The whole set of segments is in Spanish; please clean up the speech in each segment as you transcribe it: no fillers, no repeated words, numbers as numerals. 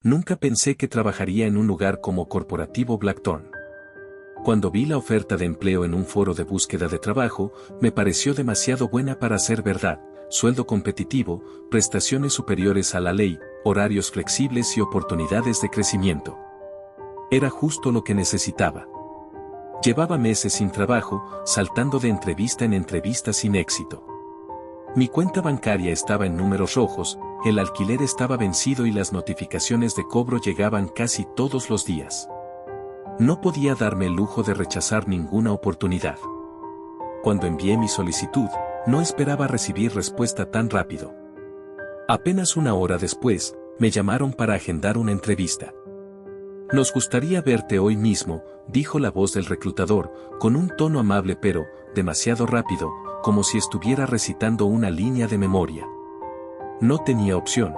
Nunca pensé que trabajaría en un lugar como Corporativo Blackthorn. Cuando vi la oferta de empleo en un foro de búsqueda de trabajo, me pareció demasiado buena para ser verdad: sueldo competitivo, prestaciones superiores a la ley, horarios flexibles y oportunidades de crecimiento. Era justo lo que necesitaba. Llevaba meses sin trabajo, saltando de entrevista en entrevista sin éxito. Mi cuenta bancaria estaba en números rojos, el alquiler estaba vencido y las notificaciones de cobro llegaban casi todos los días. No podía darme el lujo de rechazar ninguna oportunidad. Cuando envié mi solicitud, no esperaba recibir respuesta tan rápido. Apenas una hora después, me llamaron para agendar una entrevista. Nos gustaría verte hoy mismo, dijo la voz del reclutador, con un tono amable pero demasiado rápido, como si estuviera recitando una línea de memoria. No tenía opción.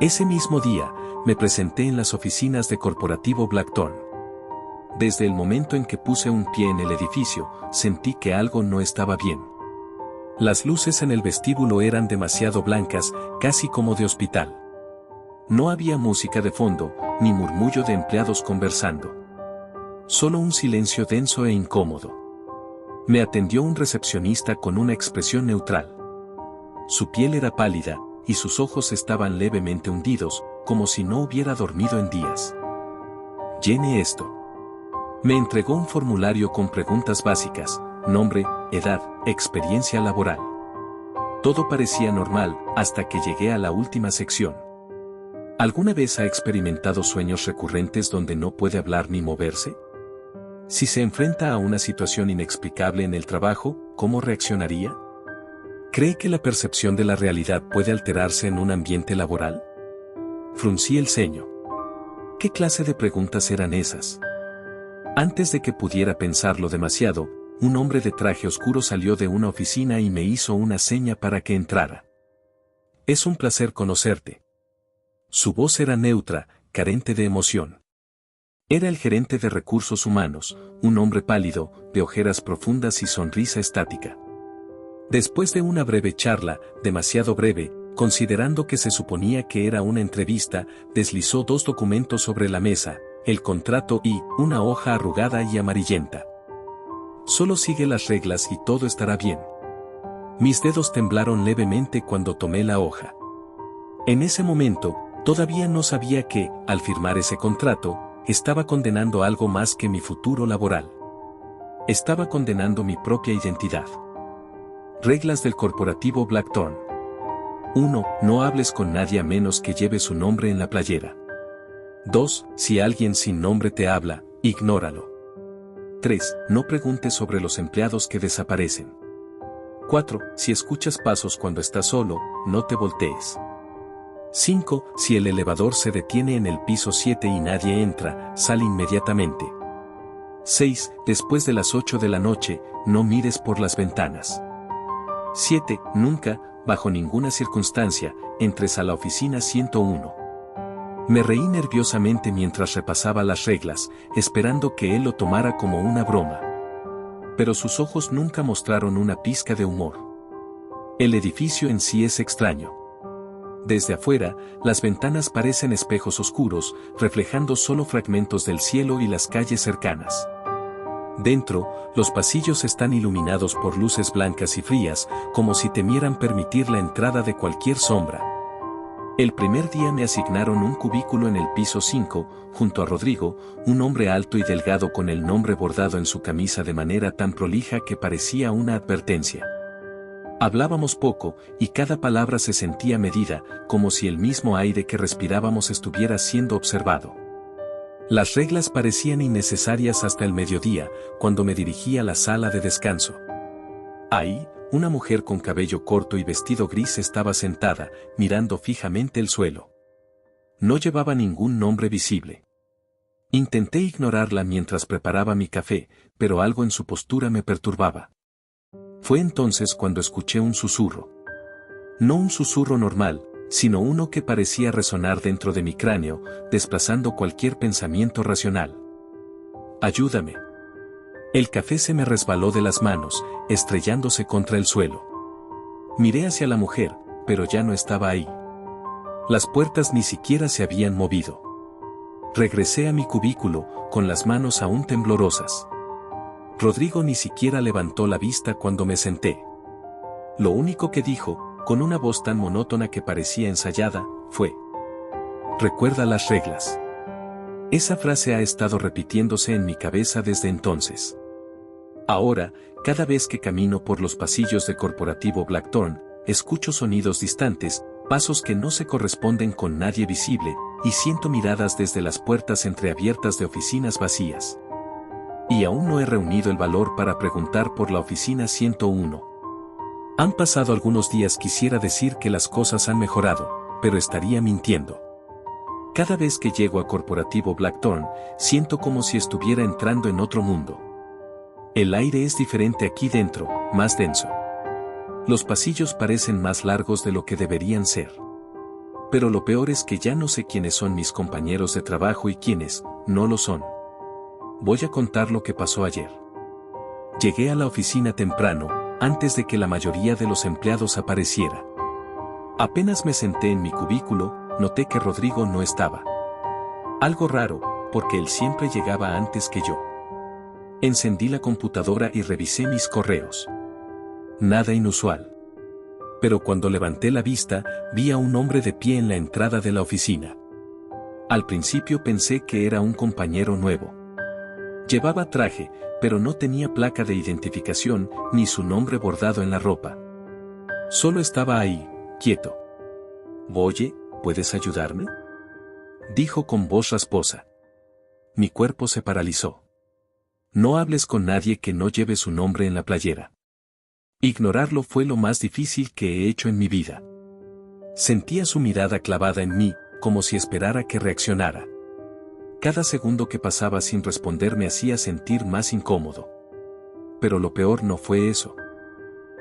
Ese mismo día, me presenté en las oficinas de Corporativo Blackthorn. Desde el momento en que puse un pie en el edificio, sentí que algo no estaba bien. Las luces en el vestíbulo eran demasiado blancas, casi como de hospital. No había música de fondo, ni murmullo de empleados conversando. Solo un silencio denso e incómodo. Me atendió un recepcionista con una expresión neutral. Su piel era pálida, y sus ojos estaban levemente hundidos, como si no hubiera dormido en días. Llene esto. Me entregó un formulario con preguntas básicas: nombre, edad, experiencia laboral. Todo parecía normal, hasta que llegué a la última sección. ¿Alguna vez ha experimentado sueños recurrentes donde no puede hablar ni moverse? Si se enfrenta a una situación inexplicable en el trabajo, ¿cómo reaccionaría? ¿Cree que la percepción de la realidad puede alterarse en un ambiente laboral? Fruncí el ceño. ¿Qué clase de preguntas eran esas? Antes de que pudiera pensarlo demasiado, un hombre de traje oscuro salió de una oficina y me hizo una seña para que entrara. Es un placer conocerte. Su voz era neutra, carente de emoción. Era el gerente de recursos humanos, un hombre pálido, de ojeras profundas y sonrisa estática. Después de una breve charla, demasiado breve, considerando que se suponía que era una entrevista, deslizó 2 documentos sobre la mesa: el contrato y una hoja arrugada y amarillenta. Solo sigue las reglas y todo estará bien. Mis dedos temblaron levemente cuando tomé la hoja. En ese momento, todavía no sabía que, al firmar ese contrato, estaba condenando algo más que mi futuro laboral. Estaba condenando mi propia identidad. Reglas del Corporativo Blackthorn. 1. No hables con nadie a menos que lleve su nombre en la playera. 2. Si alguien sin nombre te habla, ignóralo. 3. No preguntes sobre los empleados que desaparecen. 4. Si escuchas pasos cuando estás solo, no te voltees. 5. Si el elevador se detiene en el piso 7 y nadie entra, sal inmediatamente. 6. Después de las 8 de la noche, no mires por las ventanas. 7. Nunca, bajo ninguna circunstancia, entres a la oficina 101. Me reí nerviosamente mientras repasaba las reglas, esperando que él lo tomara como una broma. Pero sus ojos nunca mostraron una pizca de humor. El edificio en sí es extraño. Desde afuera, las ventanas parecen espejos oscuros, reflejando solo fragmentos del cielo y las calles cercanas. Dentro, los pasillos están iluminados por luces blancas y frías, como si temieran permitir la entrada de cualquier sombra. El primer día me asignaron un cubículo en el piso 5, junto a Rodrigo, un hombre alto y delgado con el nombre bordado en su camisa de manera tan prolija que parecía una advertencia. Hablábamos poco, y cada palabra se sentía medida, como si el mismo aire que respirábamos estuviera siendo observado. Las reglas parecían innecesarias hasta el mediodía, cuando me dirigí a la sala de descanso. Ahí, una mujer con cabello corto y vestido gris estaba sentada, mirando fijamente el suelo. No llevaba ningún nombre visible. Intenté ignorarla mientras preparaba mi café, pero algo en su postura me perturbaba. Fue entonces cuando escuché un susurro. No un susurro normal, sino uno que parecía resonar dentro de mi cráneo, desplazando cualquier pensamiento racional. «Ayúdame». El café se me resbaló de las manos, estrellándose contra el suelo. Miré hacia la mujer, pero ya no estaba ahí. Las puertas ni siquiera se habían movido. Regresé a mi cubículo, con las manos aún temblorosas. Rodrigo ni siquiera levantó la vista cuando me senté. Lo único que dijo, con una voz tan monótona que parecía ensayada, fue: «Recuerda las reglas». Esa frase ha estado repitiéndose en mi cabeza desde entonces. Ahora, cada vez que camino por los pasillos de Corporativo Blackthorn, escucho sonidos distantes, pasos que no se corresponden con nadie visible, y siento miradas desde las puertas entreabiertas de oficinas vacías. Y aún no he reunido el valor para preguntar por la oficina 101. Han pasado algunos días. Quisiera decir que las cosas han mejorado, pero estaría mintiendo. Cada vez que llego a Corporativo Blackthorn, siento como si estuviera entrando en otro mundo. El aire es diferente aquí dentro, más denso. Los pasillos parecen más largos de lo que deberían ser. Pero lo peor es que ya no sé quiénes son mis compañeros de trabajo y quiénes no lo son. Voy a contar lo que pasó ayer. Llegué a la oficina temprano, antes de que la mayoría de los empleados apareciera. Apenas me senté en mi cubículo, noté que Rodrigo no estaba. Algo raro, porque él siempre llegaba antes que yo. Encendí la computadora y revisé mis correos. Nada inusual. Pero cuando levanté la vista, vi a un hombre de pie en la entrada de la oficina. Al principio pensé que era un compañero nuevo. Llevaba traje, pero no tenía placa de identificación, ni su nombre bordado en la ropa. Solo estaba ahí, quieto. «Oye, ¿puedes ayudarme?», dijo con voz rasposa. Mi cuerpo se paralizó. No hables con nadie que no lleve su nombre en la playera. Ignorarlo fue lo más difícil que he hecho en mi vida. Sentía su mirada clavada en mí, como si esperara que reaccionara. Cada segundo que pasaba sin responder me hacía sentir más incómodo. Pero lo peor no fue eso.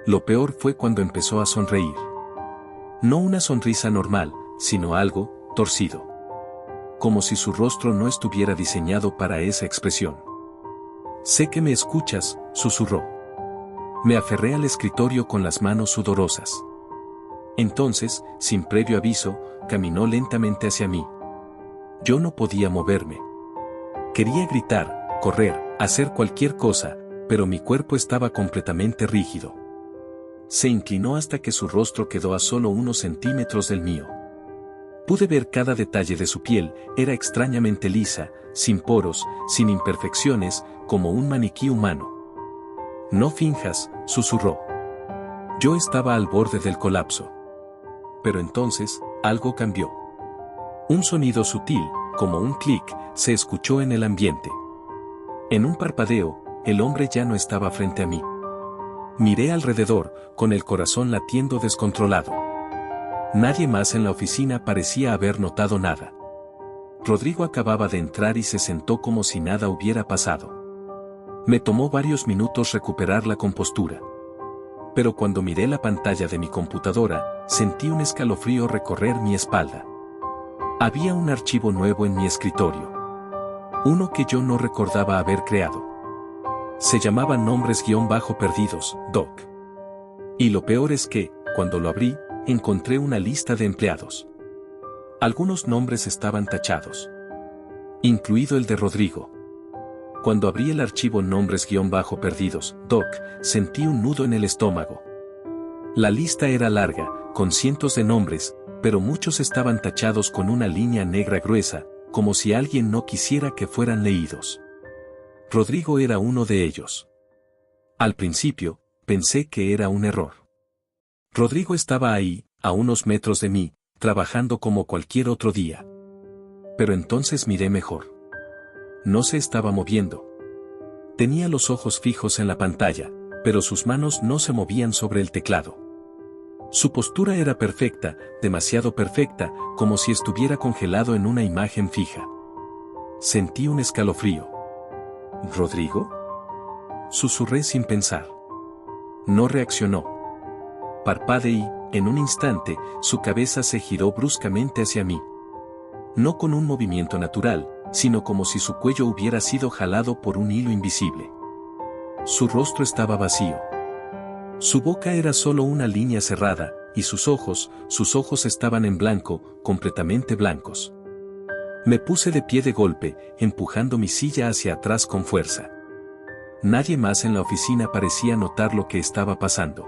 Lo peor fue cuando empezó a sonreír. No una sonrisa normal, sino algo torcido. Como si su rostro no estuviera diseñado para esa expresión. «Sé que me escuchas», susurró. Me aferré al escritorio con las manos sudorosas. Entonces, sin previo aviso, caminó lentamente hacia mí. Yo no podía moverme. Quería gritar, correr, hacer cualquier cosa, pero mi cuerpo estaba completamente rígido. Se inclinó hasta que su rostro quedó a solo unos centímetros del mío. Pude ver cada detalle de su piel, era extrañamente lisa, sin poros, sin imperfecciones, como un maniquí humano. «No finjas», susurró. Yo estaba al borde del colapso. Pero entonces, algo cambió. Un sonido sutil, como un clic, se escuchó en el ambiente. En un parpadeo, el hombre ya no estaba frente a mí. Miré alrededor, con el corazón latiendo descontrolado. Nadie más en la oficina parecía haber notado nada. Rodrigo acababa de entrar y se sentó como si nada hubiera pasado. Me tomó varios minutos recuperar la compostura. Pero cuando miré la pantalla de mi computadora, sentí un escalofrío recorrer mi espalda. Había un archivo nuevo en mi escritorio. Uno que yo no recordaba haber creado. Se llamaba Nombres-Perdidos, Doc. Y lo peor es que, cuando lo abrí, encontré una lista de empleados. Algunos nombres estaban tachados. Incluido el de Rodrigo. Cuando abrí el archivo Nombres-Perdidos, Doc, sentí un nudo en el estómago. La lista era larga, con cientos de nombres, pero muchos estaban tachados con una línea negra gruesa, como si alguien no quisiera que fueran leídos. Rodrigo era uno de ellos. Al principio, pensé que era un error. Rodrigo estaba ahí, a unos metros de mí, trabajando como cualquier otro día. Pero entonces miré mejor. No se estaba moviendo. Tenía los ojos fijos en la pantalla, pero sus manos no se movían sobre el teclado. Su postura era perfecta, demasiado perfecta, como si estuviera congelado en una imagen fija. Sentí un escalofrío. ¿Rodrigo?, susurré sin pensar. No reaccionó. Parpadeé, en un instante, su cabeza se giró bruscamente hacia mí. No con un movimiento natural, sino como si su cuello hubiera sido jalado por un hilo invisible. Su rostro estaba vacío. Su boca era solo una línea cerrada, y sus ojos estaban en blanco, completamente blancos. Me puse de pie de golpe, empujando mi silla hacia atrás con fuerza. Nadie más en la oficina parecía notar lo que estaba pasando.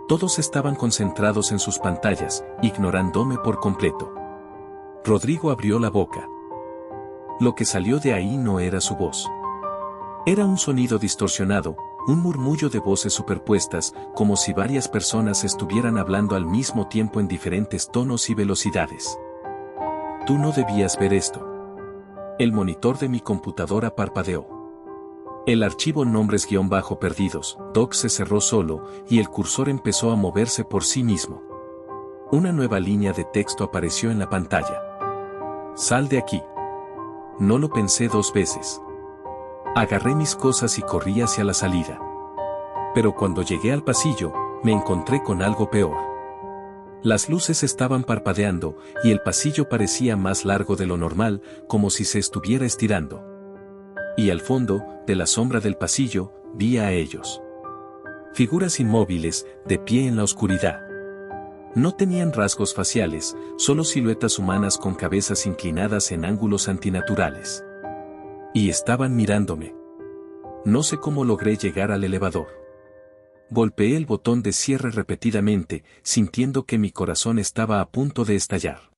Todos estaban concentrados en sus pantallas, ignorándome por completo. Rodrigo abrió la boca. Lo que salió de ahí no era su voz. Era un sonido distorsionado, un murmullo de voces superpuestas, como si varias personas estuvieran hablando al mismo tiempo en diferentes tonos y velocidades. Tú no debías ver esto. El monitor de mi computadora parpadeó. El archivo nombres-perdidos, doc se cerró solo, y el cursor empezó a moverse por sí mismo. Una nueva línea de texto apareció en la pantalla. Sal de aquí. No lo pensé 2 veces. Agarré mis cosas y corrí hacia la salida. Pero cuando llegué al pasillo, me encontré con algo peor. Las luces estaban parpadeando, y el pasillo parecía más largo de lo normal, como si se estuviera estirando. Y al fondo, de la sombra del pasillo, vi a ellos. Figuras inmóviles, de pie en la oscuridad. No tenían rasgos faciales, solo siluetas humanas con cabezas inclinadas en ángulos antinaturales. Y estaban mirándome. No sé cómo logré llegar al elevador. Golpeé el botón de cierre repetidamente, sintiendo que mi corazón estaba a punto de estallar.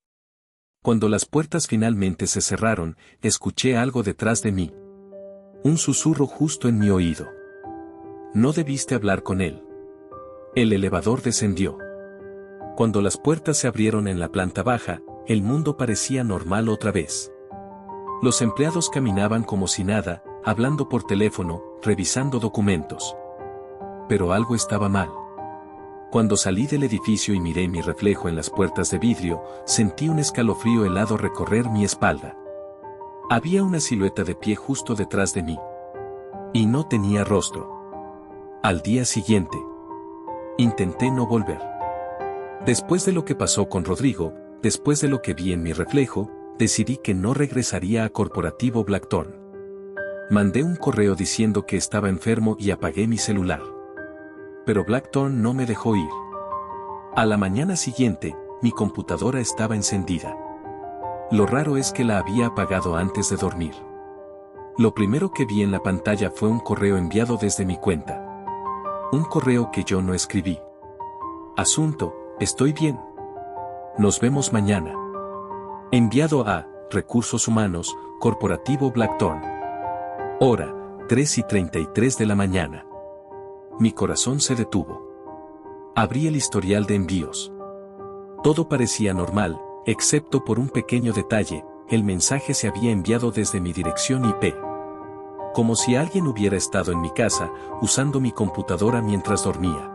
Cuando las puertas finalmente se cerraron, escuché algo detrás de mí. Un susurro justo en mi oído. No debiste hablar con él. El elevador descendió. Cuando las puertas se abrieron en la planta baja, el mundo parecía normal otra vez. Los empleados caminaban como si nada, hablando por teléfono, revisando documentos. Pero algo estaba mal. Cuando salí del edificio y miré mi reflejo en las puertas de vidrio, sentí un escalofrío helado recorrer mi espalda. Había una silueta de pie justo detrás de mí. Y no tenía rostro. Al día siguiente, intenté no volver. Después de lo que pasó con Rodrigo, después de lo que vi en mi reflejo, decidí que no regresaría a Corporativo Blackthorn. Mandé un correo diciendo que estaba enfermo y apagué mi celular. Pero Blackthorn no me dejó ir. A la mañana siguiente, mi computadora estaba encendida. Lo raro es que la había apagado antes de dormir. Lo primero que vi en la pantalla fue un correo enviado desde mi cuenta. Un correo que yo no escribí. Asunto, estoy bien. Nos vemos mañana. Enviado a Recursos Humanos, Corporativo Blackthorn. Hora, 3:33 de la mañana. Mi corazón se detuvo. Abrí el historial de envíos. Todo parecía normal, excepto por un pequeño detalle: el mensaje se había enviado desde mi dirección IP. Como si alguien hubiera estado en mi casa, usando mi computadora mientras dormía.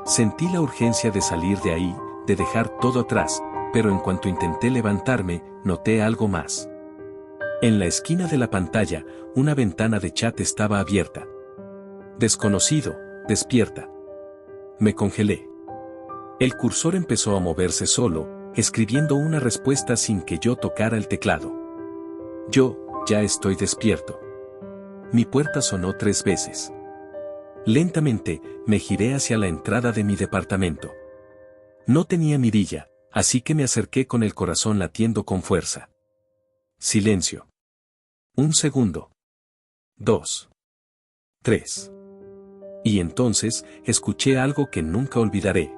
Sentí la urgencia de salir de ahí, de dejar todo atrás, pero en cuanto intenté levantarme, noté algo más. En la esquina de la pantalla, una ventana de chat estaba abierta. Desconocido, despierta. Me congelé. El cursor empezó a moverse solo, escribiendo una respuesta sin que yo tocara el teclado. Yo, ya estoy despierto. Mi puerta sonó 3 veces. Lentamente, me giré hacia la entrada de mi departamento. No tenía mirilla, así que me acerqué con el corazón latiendo con fuerza. Silencio. 1 segundo. 2. 3. Y entonces, escuché algo que nunca olvidaré.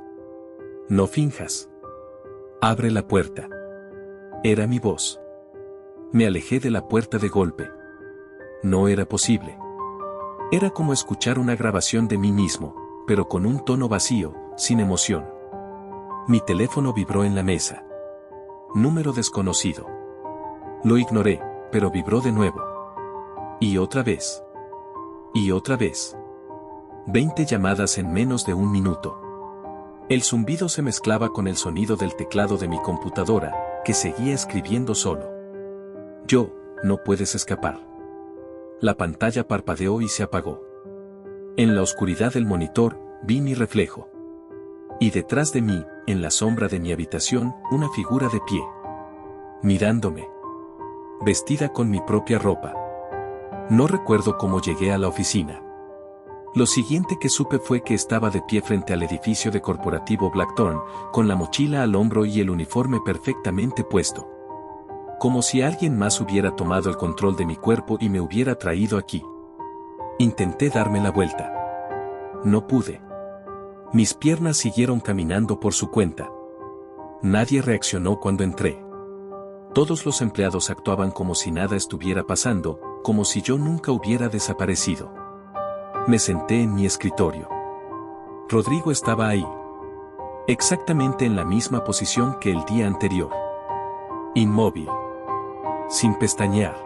No finjas. Abre la puerta. Era mi voz. Me alejé de la puerta de golpe. No era posible. Era como escuchar una grabación de mí mismo, pero con un tono vacío, sin emoción. Mi teléfono vibró en la mesa. Número desconocido. Lo ignoré, pero vibró de nuevo. Y otra vez. Y otra vez. 20 llamadas en menos de 1 minuto. El zumbido se mezclaba con el sonido del teclado de mi computadora, que seguía escribiendo solo. Yo, no puedes escapar. La pantalla parpadeó y se apagó. En la oscuridad del monitor, vi mi reflejo. Y detrás de mí, en la sombra de mi habitación, una figura de pie. Mirándome. Vestida con mi propia ropa. No recuerdo cómo llegué a la oficina. Lo siguiente que supe fue que estaba de pie frente al edificio de Corporativo Blackthorn, con la mochila al hombro y el uniforme perfectamente puesto. Como si alguien más hubiera tomado el control de mi cuerpo y me hubiera traído aquí. Intenté darme la vuelta. No pude. Mis piernas siguieron caminando por su cuenta. Nadie reaccionó cuando entré. Todos los empleados actuaban como si nada estuviera pasando, como si yo nunca hubiera desaparecido. Me senté en mi escritorio. Rodrigo estaba ahí. Exactamente en la misma posición que el día anterior. Inmóvil. Sin pestañear.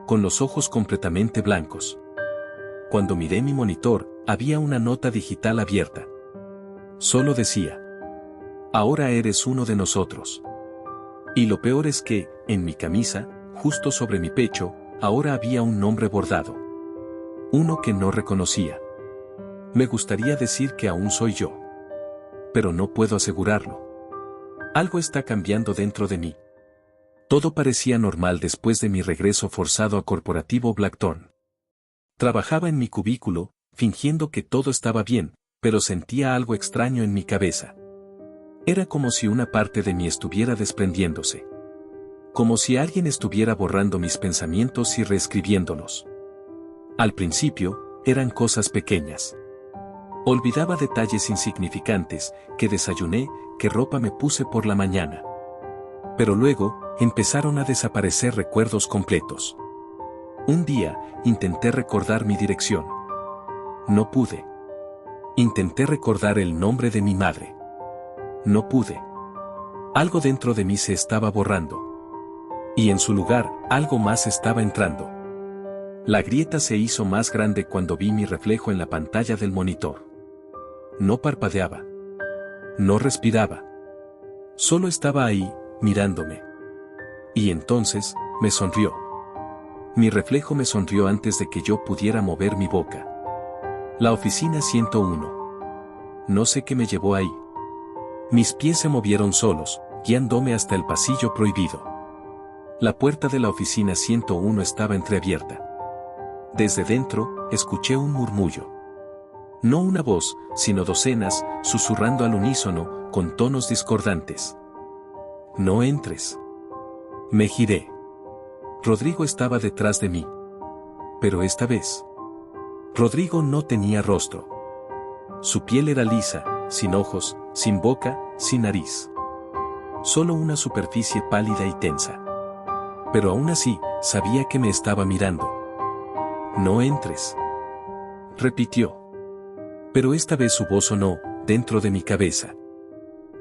Con los ojos completamente blancos. Cuando miré mi monitor, había una nota digital abierta. Solo decía: ahora eres uno de nosotros. Y lo peor es que, en mi camisa, justo sobre mi pecho, ahora había un nombre bordado. Uno que no reconocía. Me gustaría decir que aún soy yo. Pero no puedo asegurarlo. Algo está cambiando dentro de mí. Todo parecía normal después de mi regreso forzado a Corporativo Blackthorn. Trabajaba en mi cubículo, fingiendo que todo estaba bien, pero sentía algo extraño en mi cabeza. Era como si una parte de mí estuviera desprendiéndose. Como si alguien estuviera borrando mis pensamientos y reescribiéndolos. Al principio, eran cosas pequeñas. Olvidaba detalles insignificantes, que desayuné, qué ropa me puse por la mañana. Pero luego, empezaron a desaparecer recuerdos completos. Un día, intenté recordar mi dirección. No pude. Intenté recordar el nombre de mi madre. No pude. Algo dentro de mí se estaba borrando. Y en su lugar, algo más estaba entrando. La grieta se hizo más grande cuando vi mi reflejo en la pantalla del monitor. No parpadeaba. No respiraba. Solo estaba ahí, mirándome. Y entonces, me sonrió. Mi reflejo me sonrió antes de que yo pudiera mover mi boca. La oficina 101. No sé qué me llevó ahí. Mis pies se movieron solos, guiándome hasta el pasillo prohibido. La puerta de la oficina 101 estaba entreabierta. Desde dentro, escuché un murmullo. No una voz, sino docenas, susurrando al unísono, con tonos discordantes. No entres. Me giré. Rodrigo estaba detrás de mí. Pero esta vez, Rodrigo no tenía rostro. Su piel era lisa, sin ojos, sin boca, sin nariz. Solo una superficie pálida y tensa. Pero aún así, sabía que me estaba mirando. No entres. Repitió. Pero esta vez su voz sonó, dentro de mi cabeza.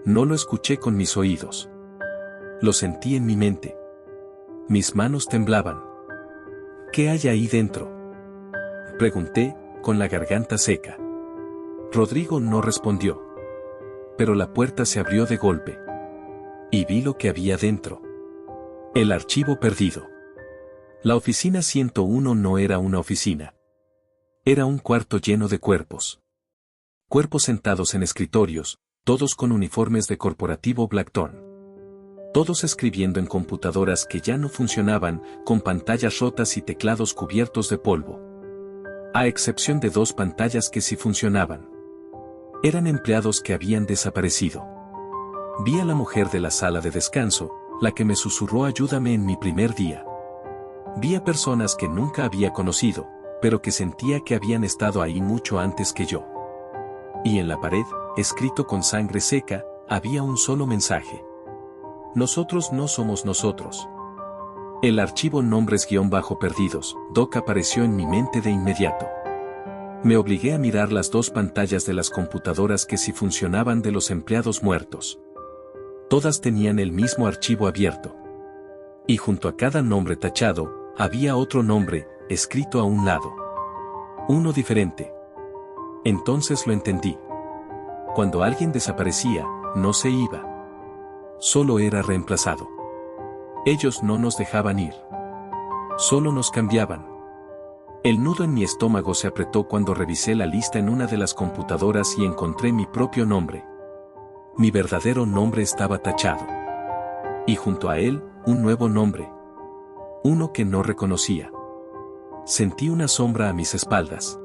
No lo escuché con mis oídos. Lo sentí en mi mente. Mis manos temblaban. ¿Qué hay ahí dentro? Pregunté, con la garganta seca. Rodrigo no respondió. Pero la puerta se abrió de golpe. Y vi lo que había dentro. El archivo perdido. La oficina 101 no era una oficina. Era un cuarto lleno de cuerpos. Cuerpos sentados en escritorios, todos con uniformes de Corporativo Blackthorn. Todos escribiendo en computadoras que ya no funcionaban, con pantallas rotas y teclados cubiertos de polvo. A excepción de 2 pantallas que sí funcionaban. Eran empleados que habían desaparecido. Vi a la mujer de la sala de descanso, la que me susurró ayúdame en mi primer día. Vi a personas que nunca había conocido, pero que sentía que habían estado ahí mucho antes que yo. Y en la pared, escrito con sangre seca, había un solo mensaje. Nosotros no somos nosotros. El archivo nombres-perdidos, doc apareció en mi mente de inmediato. Me obligué a mirar las 2 pantallas de las computadoras que sí funcionaban de los empleados muertos. Todas tenían el mismo archivo abierto. Y junto a cada nombre tachado, había otro nombre, escrito a un lado. Uno diferente. Entonces lo entendí. Cuando alguien desaparecía, no se iba. Solo era reemplazado. Ellos no nos dejaban ir. Solo nos cambiaban. El nudo en mi estómago se apretó cuando revisé la lista en una de las computadoras y encontré mi propio nombre. Mi verdadero nombre estaba tachado. Y junto a él, un nuevo nombre. Uno que no reconocía. Sentí una sombra a mis espaldas.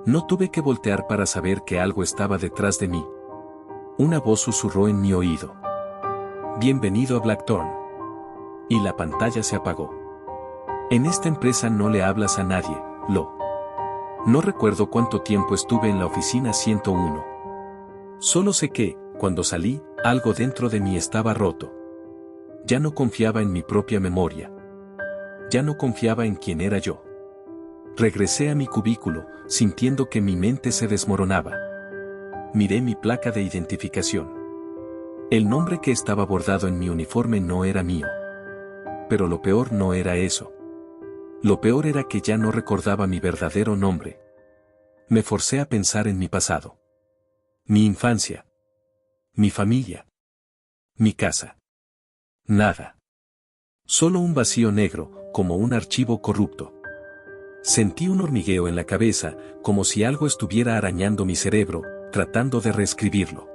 No tuve que voltear para saber que algo estaba detrás de mí. Una voz susurró en mi oído. Bienvenido a Blackthorn. Y la pantalla se apagó. En esta empresa no le hablas a nadie, Lo. No recuerdo cuánto tiempo estuve en la oficina 101. Solo sé que, cuando salí, algo dentro de mí estaba roto. Ya no confiaba en mi propia memoria. Ya no confiaba en quién era yo. Regresé a mi cubículo, sintiendo que mi mente se desmoronaba. Miré mi placa de identificación. El nombre que estaba bordado en mi uniforme no era mío. Pero lo peor no era eso. Lo peor era que ya no recordaba mi verdadero nombre. Me forcé a pensar en mi pasado. Mi infancia. Mi familia. Mi casa. Nada. Solo un vacío negro, como un archivo corrupto. Sentí un hormigueo en la cabeza, como si algo estuviera arañando mi cerebro, tratando de reescribirlo.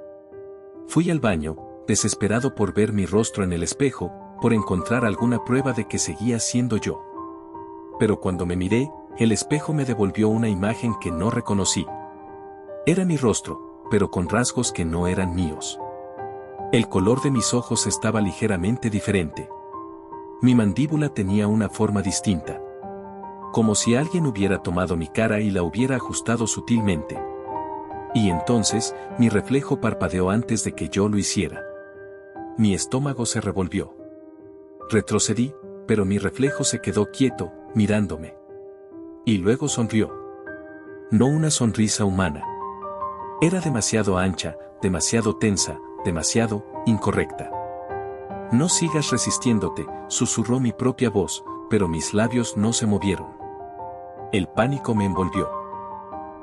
Fui al baño, desesperado por ver mi rostro en el espejo, por encontrar alguna prueba de que seguía siendo yo. Pero cuando me miré, el espejo me devolvió una imagen que no reconocí. Era mi rostro, pero con rasgos que no eran míos. El color de mis ojos estaba ligeramente diferente. Mi mandíbula tenía una forma distinta. Como si alguien hubiera tomado mi cara y la hubiera ajustado sutilmente. Y entonces, mi reflejo parpadeó antes de que yo lo hiciera. Mi estómago se revolvió. Retrocedí, pero mi reflejo se quedó quieto, mirándome. Y luego sonrió. No una sonrisa humana. Era demasiado ancha, demasiado tensa, demasiado incorrecta. No sigas resistiéndote, susurró mi propia voz, pero mis labios no se movieron. El pánico me envolvió.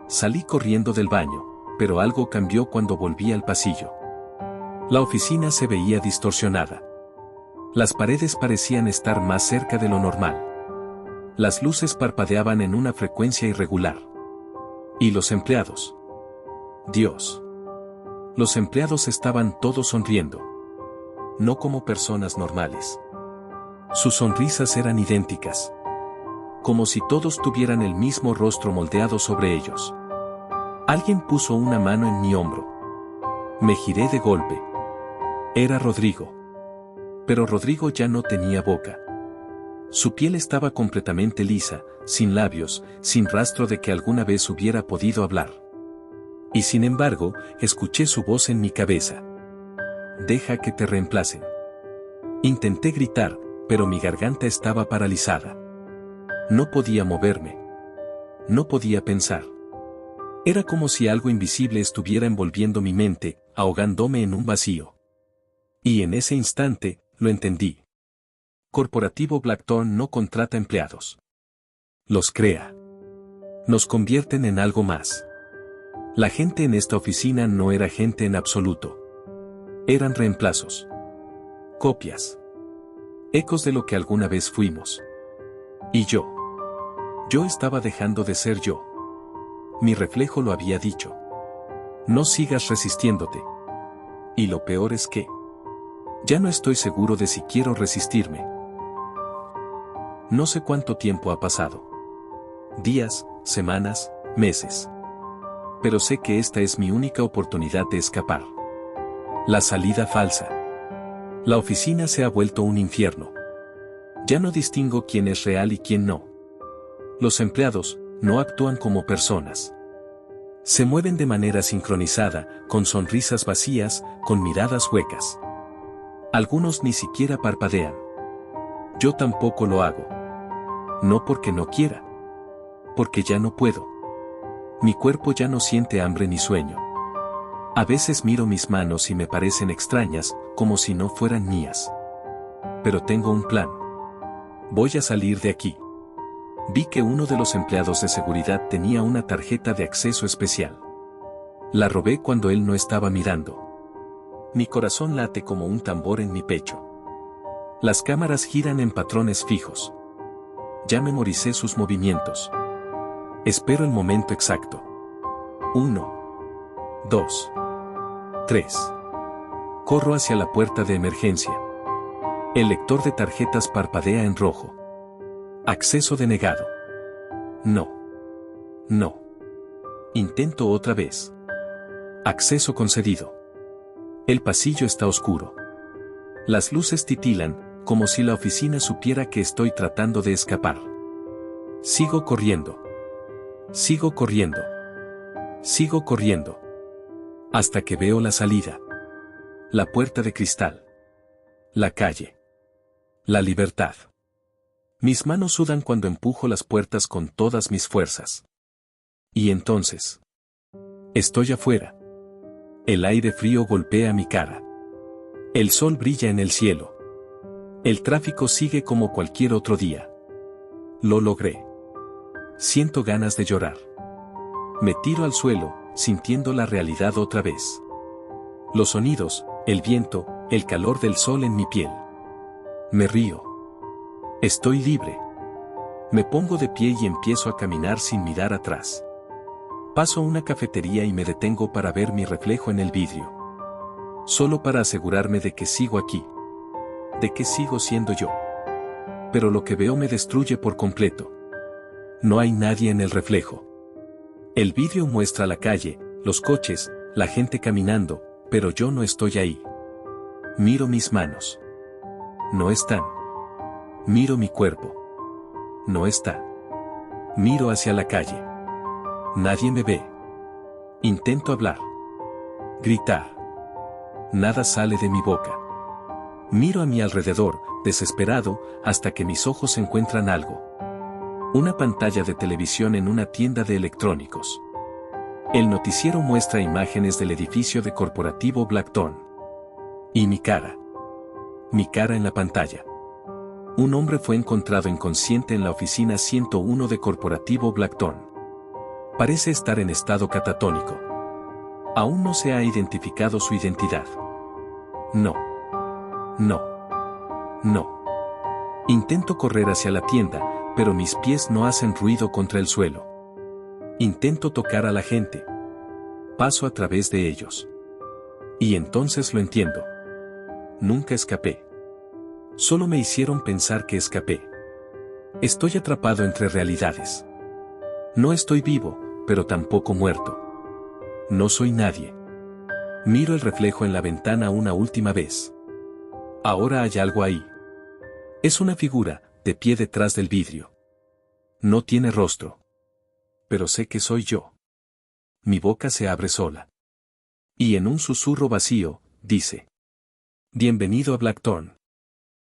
Salí corriendo del baño, pero algo cambió cuando volví al pasillo. La oficina se veía distorsionada. Las paredes parecían estar más cerca de lo normal. Las luces parpadeaban en una frecuencia irregular. ¿Y los empleados? Dios. Los empleados estaban todos sonriendo. No como personas normales. Sus sonrisas eran idénticas. Como si todos tuvieran el mismo rostro moldeado sobre ellos. Alguien puso una mano en mi hombro. Me giré de golpe. Era Rodrigo. Pero Rodrigo ya no tenía boca. Su piel estaba completamente lisa, sin labios, sin rastro de que alguna vez hubiera podido hablar. Y sin embargo, escuché su voz en mi cabeza. Deja que te reemplacen. Intenté gritar, pero mi garganta estaba paralizada. No podía moverme. No podía pensar. Era como si algo invisible estuviera envolviendo mi mente, ahogándome en un vacío. Y en ese instante, lo entendí. Corporativo Blackthorn no contrata empleados. Los crea. Nos convierten en algo más. La gente en esta oficina no era gente en absoluto. Eran reemplazos. Copias. Ecos de lo que alguna vez fuimos. Y yo. Yo estaba dejando de ser yo. Mi reflejo lo había dicho. No sigas resistiéndote. Y lo peor es que ya no estoy seguro de si quiero resistirme. No sé cuánto tiempo ha pasado. Días, semanas, meses. Pero sé que esta es mi única oportunidad de escapar. La salida falsa. La oficina se ha vuelto un infierno. Ya no distingo quién es real y quién no. Los empleados no actúan como personas. Se mueven de manera sincronizada, con sonrisas vacías, con miradas huecas. Algunos ni siquiera parpadean. Yo tampoco lo hago. No porque no quiera. Porque ya no puedo. Mi cuerpo ya no siente hambre ni sueño. A veces miro mis manos y me parecen extrañas, como si no fueran mías. Pero tengo un plan. Voy a salir de aquí. Vi que uno de los empleados de seguridad tenía una tarjeta de acceso especial. La robé cuando él no estaba mirando. Mi corazón late como un tambor en mi pecho. Las cámaras giran en patrones fijos. Ya memoricé sus movimientos. Espero el momento exacto. 1, 2, 3. Corro hacia la puerta de emergencia. El lector de tarjetas parpadea en rojo. Acceso denegado. No. No. Intento otra vez. Acceso concedido. El pasillo está oscuro. Las luces titilan, como si la oficina supiera que estoy tratando de escapar. Sigo corriendo. Sigo corriendo. Sigo corriendo. Hasta que veo la salida. La puerta de cristal. La calle. La libertad. Mis manos sudan cuando empujo las puertas con todas mis fuerzas. Y entonces. Estoy afuera. El aire frío golpea mi cara. El sol brilla en el cielo. El tráfico sigue como cualquier otro día. Lo logré. Siento ganas de llorar. Me tiro al suelo, sintiendo la realidad otra vez. Los sonidos, el viento, el calor del sol en mi piel. Me río. Estoy libre. Me pongo de pie y empiezo a caminar sin mirar atrás. Paso a una cafetería y me detengo para ver mi reflejo en el vidrio. Solo para asegurarme de que sigo aquí. De que sigo siendo yo. Pero lo que veo me destruye por completo. No hay nadie en el reflejo. El vidrio muestra la calle, los coches, la gente caminando, pero yo no estoy ahí. Miro mis manos. No están. Miro mi cuerpo. No está. Miro hacia la calle. Nadie me ve. Intento hablar. Gritar. Nada sale de mi boca. Miro a mi alrededor, desesperado, hasta que mis ojos encuentran algo. Una pantalla de televisión en una tienda de electrónicos. El noticiero muestra imágenes del edificio de corporativo Blackthorn. Y mi cara. Mi cara en la pantalla. Un hombre fue encontrado inconsciente en la oficina 101 de corporativo Blackthorn. Parece estar en estado catatónico. Aún no se ha identificado su identidad. No. No. No. Intento correr hacia la tienda, pero mis pies no hacen ruido contra el suelo. Intento tocar a la gente. Paso a través de ellos. Y entonces lo entiendo. Nunca escapé. Solo me hicieron pensar que escapé. Estoy atrapado entre realidades. No estoy vivo, pero tampoco muerto. No soy nadie. Miro el reflejo en la ventana una última vez. Ahora hay algo ahí. Es una figura, de pie detrás del vidrio. No tiene rostro. Pero sé que soy yo. Mi boca se abre sola. Y en un susurro vacío, dice: Bienvenido a Blackthorn.